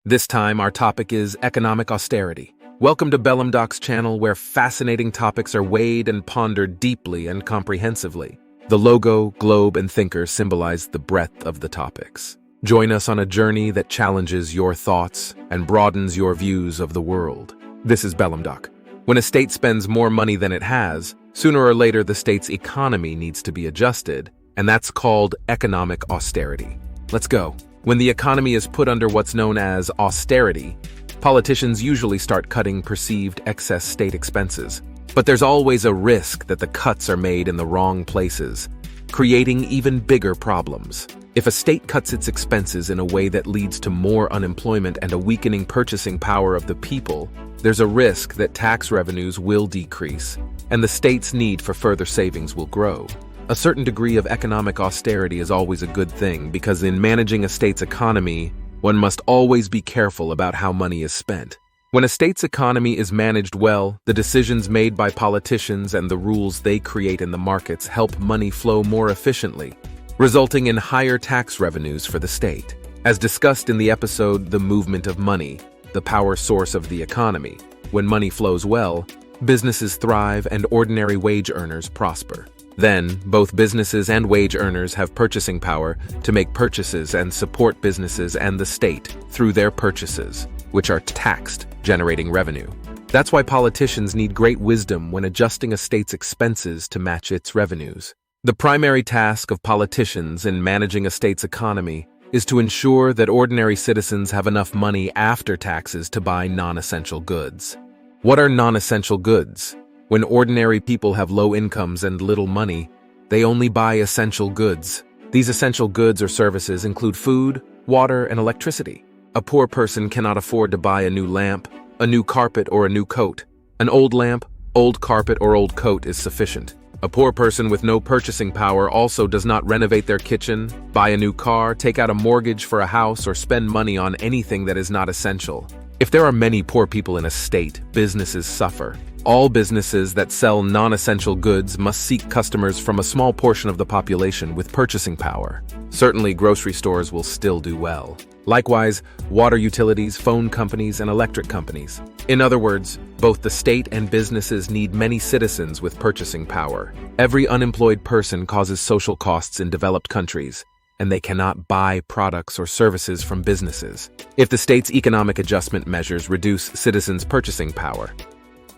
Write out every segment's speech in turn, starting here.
This time, our topic is economic austerity. Welcome to Bellumdoc's channel, where fascinating topics are weighed and pondered deeply and comprehensively. The logo, globe, and thinker symbolize the breadth of the topics. Join us on a journey that challenges your thoughts and broadens your views of the world. This is Bellumdoc. When a state spends more money than it has, sooner or later the state's economy needs to be adjusted, and that's called economic austerity. Let's go. When the economy is put under what's known as austerity, politicians usually start cutting perceived excess state expenses. But there's always a risk that the cuts are made in the wrong places, creating even bigger problems. If a state cuts its expenses in a way that leads to more unemployment and a weakening purchasing power of the people, there's a risk that tax revenues will decrease, and the state's need for further savings will grow. A certain degree of economic austerity is always a good thing, because in managing a state's economy, one must always be careful about how money is spent. When a state's economy is managed well, the decisions made by politicians and the rules they create in the markets help money flow more efficiently, resulting in higher tax revenues for the state. As discussed in the episode The Movement of Money, the power source of the economy, when money flows well, businesses thrive and ordinary wage earners prosper. Then, both businesses and wage earners have purchasing power to make purchases and support businesses and the state through their purchases, which are taxed, generating revenue. That's why politicians need great wisdom when adjusting a state's expenses to match its revenues. The primary task of politicians in managing a state's economy is to ensure that ordinary citizens have enough money after taxes to buy non-essential goods. What are non-essential goods? When ordinary people have low incomes and little money, they only buy essential goods. These essential goods or services include food, water, and electricity. A poor person cannot afford to buy a new lamp, a new carpet, or a new coat. An old lamp, old carpet, or old coat is sufficient. A poor person with no purchasing power also does not renovate their kitchen, buy a new car, take out a mortgage for a house, or spend money on anything that is not essential. If there are many poor people in a state, businesses suffer. All businesses that sell non-essential goods must seek customers from a small portion of the population with purchasing power. Certainly, grocery stores will still do well. Likewise, water utilities, phone companies, and electric companies. In other words, both the state and businesses need many citizens with purchasing power. Every unemployed person causes social costs in developed countries, and they cannot buy products or services from businesses. If the state's economic adjustment measures reduce citizens' purchasing power,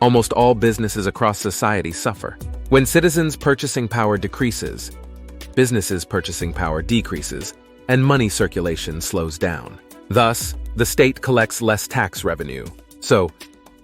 almost all businesses across society suffer. When citizens' purchasing power decreases, businesses' purchasing power decreases, and money circulation slows down. Thus, the state collects less tax revenue. So,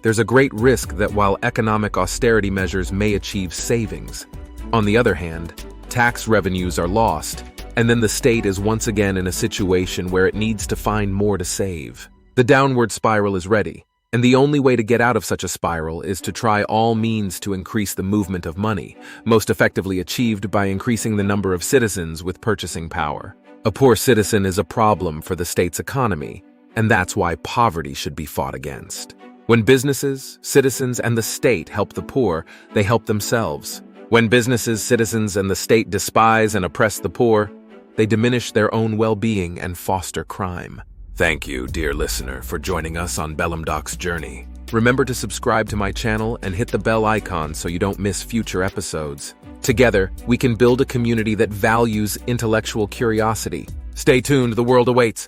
there's a great risk that while economic austerity measures may achieve savings, on the other hand, tax revenues are lost, and then the state is once again in a situation where it needs to find more to save. The downward spiral is ready. And the only way to get out of such a spiral is to try all means to increase the movement of money, most effectively achieved by increasing the number of citizens with purchasing power. A poor citizen is a problem for the state's economy, and that's why poverty should be fought against. When businesses, citizens, and the state help the poor, they help themselves. When businesses, citizens, and the state despise and oppress the poor, they diminish their own well-being and foster crime. Thank you, dear listener, for joining us on Bellumdoc's journey. Remember to subscribe to my channel and hit the bell icon so you don't miss future episodes. Together, we can build a community that values intellectual curiosity. Stay tuned, the world awaits.